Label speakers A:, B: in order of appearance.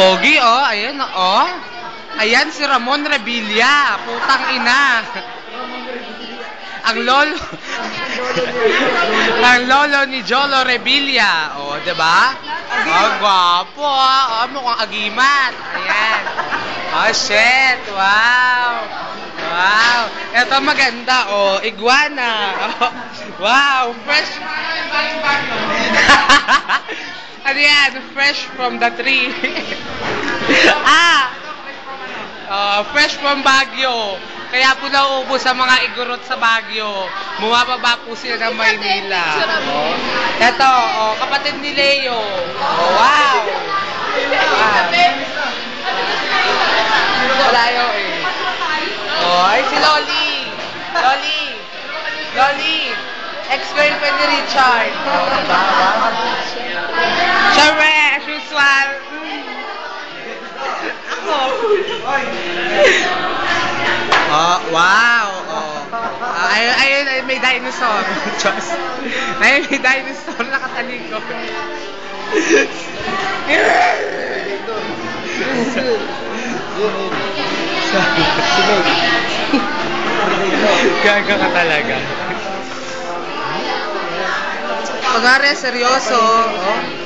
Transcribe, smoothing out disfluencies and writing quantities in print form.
A: Pogi, oh. Ayan, oh. Ayan si Ramon Revilla. Putang ina. Ang lolo. Ang lolo ni Jolo Revilla. Oh, diba? Oh, gwapo, ah. Oh, mukhang agimat. Ayan. Oh, shit. Wow. Wow. Ito maganda, oh. Iguana. Oh. Wow. Fresh. Ano yan? Fresh from the tree. Fresh from Baguio. Kaya po nauubos sa mga igurot sa Baguio. Bumababa po sila ng Maynila. Oh. Ito, oh, kapatid ni Leo. Oh, wow. Malayo eh. Oh, ay si Loli. Loli. Loli. Ex-girlfriend ni Richard. Oh, diba? Siyempre, as usual. Oh, wow. Oh. Ayun, may dinosaur. Diyos. Ayun, may dinosaur nakatalikod. Gaga ka talaga. Pagare, seryoso. Oh.